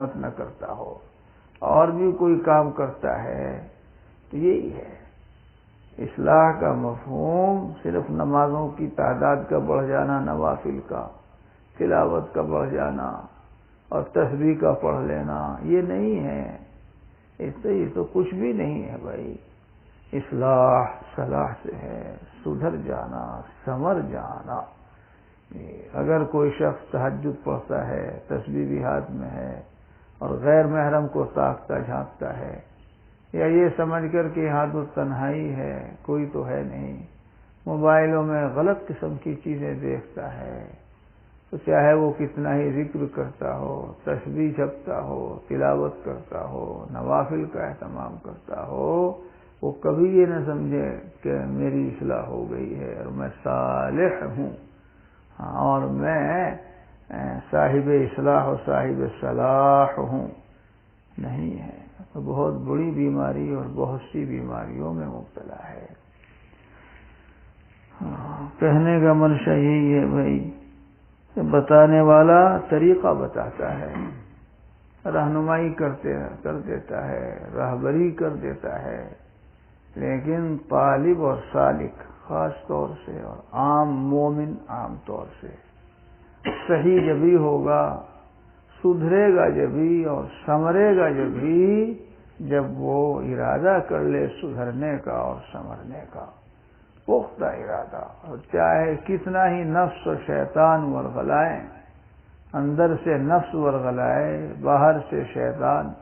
نہ کرتا ہو اور بھی کوئی کام کرتا ہے تو یہی ہے اصلاح کا مفہوم۔ صرف نمازوں کی تعداد کا بڑھ جانا، نوافل کا، تلاوت کا بڑھ جانا اور تسبیح کا پڑھ لینا یہ نہیں ہے، یہ تو کچھ بھی نہیں ہے بھائی۔ اصلاح صلاح سے ہے، سدھر جانا، سنور جانا۔ اگر کوئی شخص تہجد پڑھتا ہے، تسبیح بھی ہاتھ میں ہے اور غیر محرم کو تاکتا جھانکتا ہے، یا یہ سمجھ کر کہ حالت تنہائی ہے، کوئی تو ہے نہیں، موبائلوں میں غلط قسم کی چیزیں دیکھتا ہے، تو چاہے وہ کتنا ہی ذکر کرتا ہو، تسبیح جپتا ہو، تلاوت کرتا ہو، نوافل کا اہتمام کرتا ہو، وہ کبھی یہ نہ سمجھے کہ میری اصلاح ہو گئی ہے اور میں صالح ہوں اور میں صاحب اصلاح و صاحب صلاح ہوں، نہیں ہے، تو بہت بڑی بیماری اور بہت سی بیماریوں میں مبتلا ہے۔ کہنے کا منشا یہی ہے بھائی کہ بتانے والا طریقہ بتاتا ہے، رہنمائی کر دیتا ہے، راہبری کر دیتا ہے، لیکن طالب اور سالک خاص طور سے اور عام مومن عام طور سے صحیح جبھی ہوگا، سدھرے گا جبھی اور سنورے گا جبھی جب وہ ارادہ کر لے سدھرنے کا اور سنورنے کا، پختہ ارادہ، اور چاہے کتنا ہی نفس و شیطان ورغلائیں، اندر سے نفس ورغلائے، باہر سے شیطان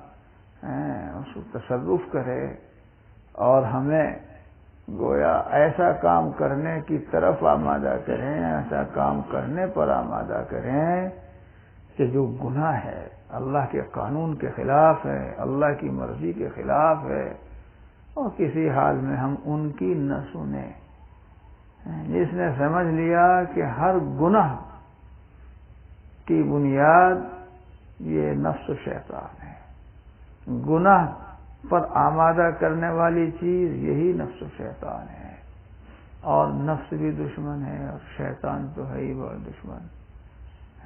اس کو تصرف کرے اور ہمیں گویا ایسا کام کرنے کی طرف آمادہ کریں، ایسا کام کرنے پر آمادہ کریں کہ جو گناہ ہے، اللہ کے قانون کے خلاف ہے، اللہ کی مرضی کے خلاف ہے، اور کسی حال میں ہم ان کی نہ سنیں۔ جس نے سمجھ لیا کہ ہر گناہ کی بنیاد یہ نفس و شیطان ہے، گناہ پر آمادہ کرنے والی چیز یہی نفس و شیطان ہے، اور نفس بھی دشمن ہے اور شیطان تو ہے ہی بڑا دشمن،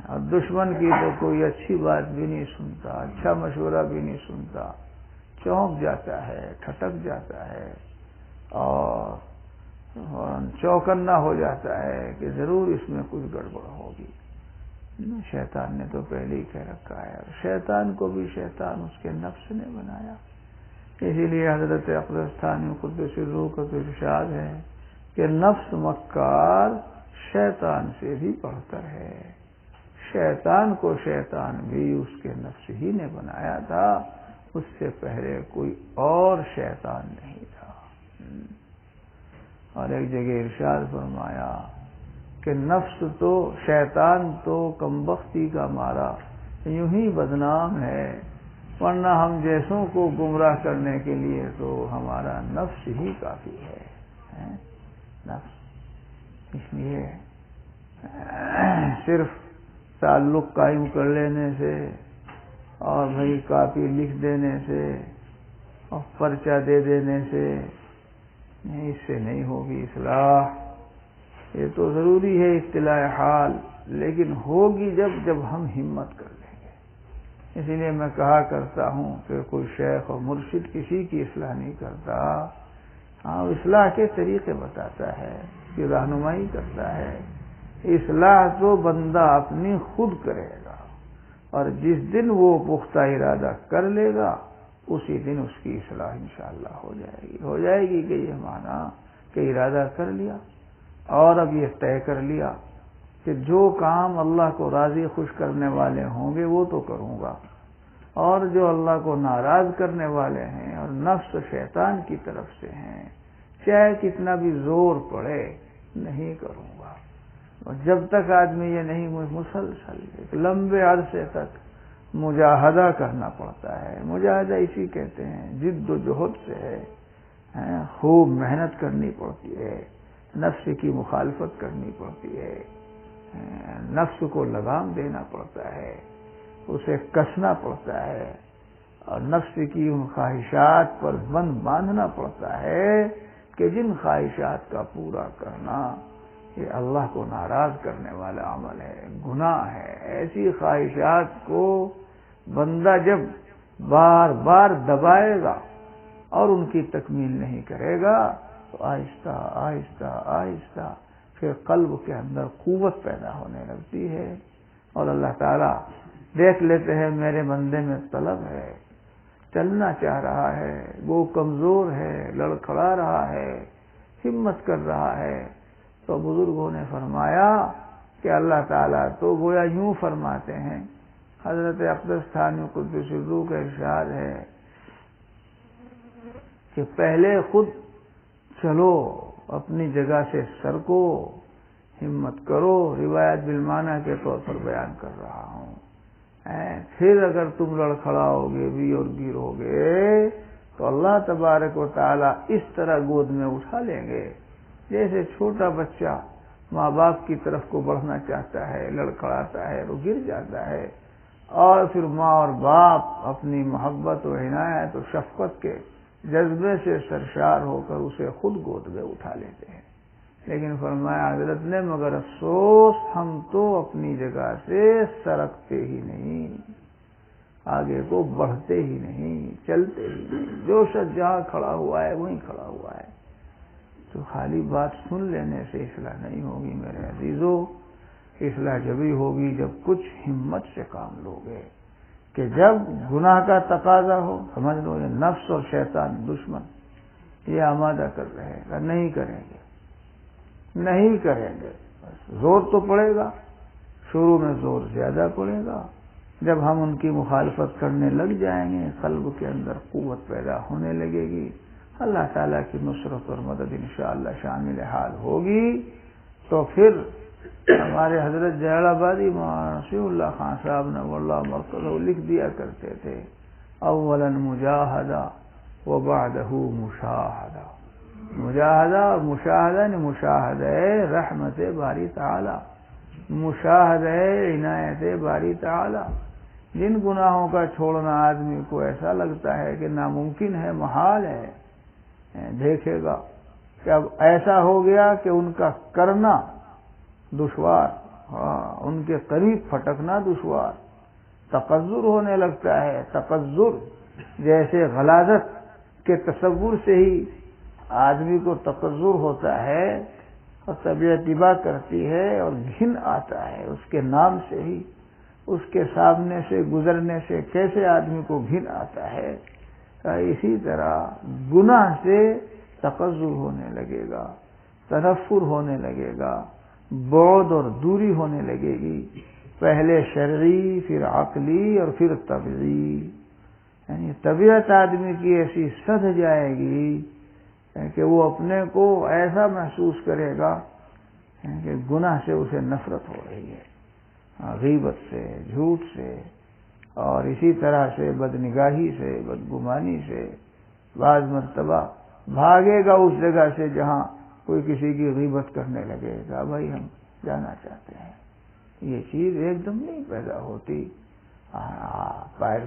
اور دشمن کی تو کوئی اچھی بات بھی نہیں سنتا، اچھا مشورہ بھی نہیں سنتا، چونک جاتا ہے، ٹھٹک جاتا ہے اور چوکنا ہو جاتا ہے کہ ضرور اس میں کچھ گڑبڑ ہوگی۔ شیطان نے تو پہلے ہی کہہ رکھا ہے، اور شیطان کو بھی شیطان اس کے نفس نے بنایا۔ اسی لیے حضرت اقدسانی قدس روح کا ارشاد ہے کہ نفس مکار شیطان سے بھی بڑھتر ہے، شیطان کو شیطان بھی اس کے نفس ہی نے بنایا تھا، اس سے پہلے کوئی اور شیطان نہیں تھا۔ اور ایک جگہ ارشاد فرمایا کہ نفس تو شیطان تو کمبختی کا مارا یوں ہی بدنام ہے، ورنہ ہم جیسوں کو گمراہ کرنے کے لیے تو ہمارا نفس ہی کافی ہے۔ نفس اس لیے صرف تعلق قائم کر لینے سے اور بھائی کاپی لکھ دینے سے اور پرچہ دے دینے سے نہیں، اس سے نہیں ہوگی اصلاح۔ یہ تو ضروری ہے اطلاع حال، لیکن ہوگی جب ہم ہمت کر لیں گے۔ اسی لیے میں کہا کرتا ہوں کہ کوئی شیخ اور مرشد کسی کی اصلاح نہیں کرتا، ہاں اصلاح کے طریقے بتاتا ہے، کہ رہنمائی کرتا ہے۔ اصلاح تو بندہ اپنی خود کرے گا، اور جس دن وہ پختہ ارادہ کر لے گا اسی دن اس کی اصلاح انشاءاللہ ہو جائے گی کہ یہ مانا کہ ارادہ کر لیا اور اب یہ طے کر لیا کہ جو کام اللہ کو راضی خوش کرنے والے ہوں گے وہ تو کروں گا، اور جو اللہ کو ناراض کرنے والے ہیں اور نفس و شیطان کی طرف سے ہیں، چاہے کتنا بھی زور پڑے نہیں کروں گا۔ اور جب تک آدمی یہ نہیں مسلسل ایک لمبے عرصے تک مجاہدہ کرنا پڑتا ہے، مجاہدہ اسی کہتے ہیں، جد و جہد سے ہے، خوب محنت کرنی پڑتی ہے، نفس کی مخالفت کرنی پڑتی ہے، نفس کو لگام دینا پڑتا ہے، اسے کسنا پڑتا ہے، اور نفس کی ان خواہشات پر بند باندھنا پڑتا ہے کہ جن خواہشات کا پورا کرنا یہ اللہ کو ناراض کرنے والا عمل ہے، گناہ ہے۔ ایسی خواہشات کو بندہ جب بار بار دبائے گا اور ان کی تکمیل نہیں کرے گا تو آہستہ آہستہ آہستہ پھر قلب کے اندر قوت پیدا ہونے لگتی ہے، اور اللہ تعالیٰ دیکھ لیتے ہیں میرے بندے میں طلب ہے، چلنا چاہ رہا ہے، وہ کمزور ہے، لڑکھڑا رہا ہے، ہمت کر رہا ہے۔ تو بزرگوں نے فرمایا کہ اللہ تعالیٰ تو گویا یوں فرماتے ہیں، حضرت اقدس تھانوی قدس الروح کا ارشاد ہے کہ پہلے خود چلو، اپنی جگہ سے سرکو، ہمت کرو، روایت بالمعنی کے طور پر بیان کر رہا ہوں۔ پھر اگر تم لڑکھڑاؤ گے بھی اور گرو گے تو اللہ تبارک و تعالیٰ اس طرح گود میں اٹھا لیں گے جیسے چھوٹا بچہ ماں باپ کی طرف کو بڑھنا چاہتا ہے، لڑکھڑاتا ہے، وہ گر جاتا ہے، اور پھر ماں اور باپ اپنی محبت و عنایت و شفقت کے جذبے سے سرشار ہو کر اسے خود گود میں اٹھا لیتے ہیں۔ لیکن فرمایا حضرت نے مگر افسوس ہم تو اپنی جگہ سے سرکتے ہی نہیں، آگے کو بڑھتے ہی نہیں، چلتے ہی نہیں، جو شخص جہاں کھڑا ہوا ہے وہیں کھڑا ہوا ہے۔ تو خالی بات سن لینے سے اصلاح نہیں ہوگی میرے عزیزو، اصلاح جبھی ہوگی جب کچھ ہمت سے کام لوگے، کہ جب گناہ کا تقاضا ہو، سمجھ لو یہ نفس اور شیطان دشمن یہ آمادہ کر رہے گا، نہیں کریں گے، نہیں کریں گے، زور تو پڑے گا، شروع میں زور زیادہ پڑے گا، جب ہم ان کی مخالفت کرنے لگ جائیں گے قلب کے اندر قوت پیدا ہونے لگے گی، اللہ تعالیٰ کی نصرت اور مدد انشاءاللہ شامل حال ہوگی۔ تو پھر ہمارے حضرت جلال آبادی مولانا نصیر اللہ خان صاحب نے واللہ مرکزہ لکھ دیا کرتے تھے، اولا مجاہدہ وبعدہ مشاہدہ۔ مجاہدہ اور مشاہدہ نے مشاہدہ رحمت باری تعالی، مشاہدہ عنایت باری تعالی۔ جن گناہوں کا چھوڑنا آدمی کو ایسا لگتا ہے کہ ناممکن ہے، محال ہے، دیکھے گا کہ اب ایسا ہو گیا کہ ان کا کرنا دشوار، ان کے قریب پھٹکنا دشوار، تقذر ہونے لگتا ہے۔ تقذر جیسے غلاظت کے تصور سے ہی آدمی کو تقذر ہوتا ہے اور طبیعت ابا کرتی ہے اور گھن آتا ہے اس کے نام سے ہی، اس کے سامنے سے گزرنے سے کیسے آدمی کو گھن آتا ہے، اسی طرح گناہ سے تقذر ہونے لگے گا، تنفر ہونے لگے گا، بعد اور دوری ہونے لگے گی، پہلے شرعی پھر عقلی اور پھر طبعی، یعنی طبیعت آدمی کی ایسی سدھ جائے گی کہ وہ اپنے کو ایسا محسوس کرے گا کہ گناہ سے اسے نفرت ہو رہی ہے، غیبت سے، جھوٹ سے، اور اسی طرح سے بدنگاہی سے، بدگمانی سے۔ بعض مرتبہ بھاگے گا اس جگہ سے جہاں کوئی کسی کی غیبت کرنے لگے گا، بھائی ہم جانا چاہتے ہیں۔ یہ چیز ایک دم نہیں پیدا ہوتی،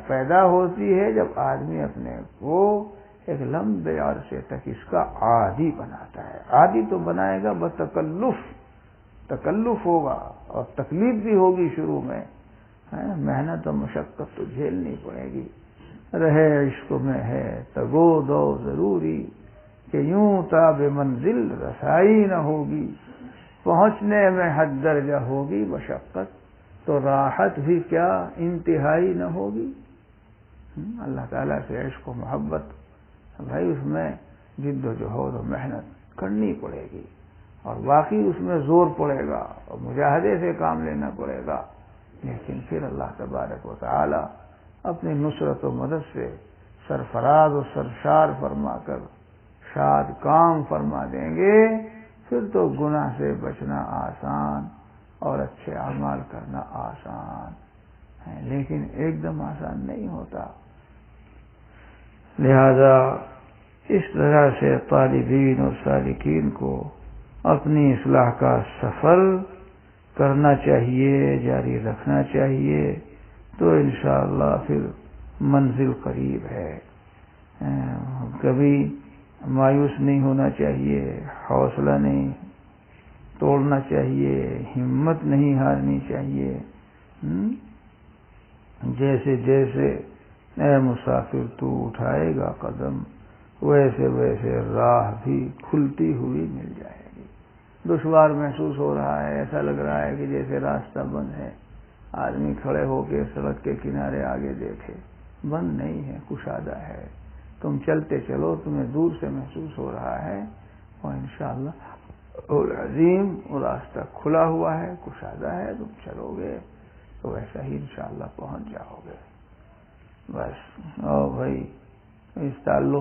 پیدا ہوتی ہے جب آدمی اپنے کو ایک لمبے عرصے تک اس کا عادی بناتا ہے۔ عادی تو بنائے گا بتکلف، تکلف ہوگا اور تکلیف بھی ہوگی شروع میں، محنت و مشقت تو جھیلنی پڑے گی۔ رہے عشق میں ہے تگو دو ضروری کہ یوں تاب منزل رسائی نہ ہوگی، پہنچنے میں حد درجہ ہوگی مشقت تو راحت بھی کیا انتہائی نہ ہوگی۔ اللہ تعالیٰ سے عشق و محبت، بھائی اس میں جد و جہد و محنت کرنی پڑے گی، اور باقی اس میں زور پڑے گا اور مجاہدے سے کام لینا پڑے گا، لیکن پھر اللہ تبارک و تعالی اپنی نصرت و مدد سے سرفراز و سرشار فرما کر شاد کام فرما دیں گے، پھر تو گناہ سے بچنا آسان اور اچھے اعمال کرنا آسان ہے، لیکن ایک دم آسان نہیں ہوتا۔ لہذا اس طرح سے طالبین اور سالکین کو اپنی اصلاح کا سفر کرنا چاہیے، جاری رکھنا چاہیے، تو انشاءاللہ پھر منزل قریب ہے۔ کبھی مایوس نہیں ہونا چاہیے، حوصلہ نہیں توڑنا چاہیے، ہمت نہیں ہارنی چاہیے، جیسے جیسے اے مسافر تو اٹھائے گا قدم، ویسے ویسے راہ بھی کھلتی ہوئی مل جائے گی۔ دشوار محسوس ہو رہا ہے، ایسا لگ رہا ہے کہ جیسے راستہ بند ہے، آدمی کھڑے ہو کے سڑک کے کنارے آگے دیکھے، بند نہیں ہے، کشادہ ہے۔ تم چلتے چلو، تمہیں دور سے محسوس ہو رہا ہے، اور انشاءاللہ العظیم وہ راستہ کھلا ہوا ہے، کشادہ ہے، تم چلو گے تو ویسا ہی انشاءاللہ پہنچ جاؤ گے۔ بس او بھائی، اس تعلق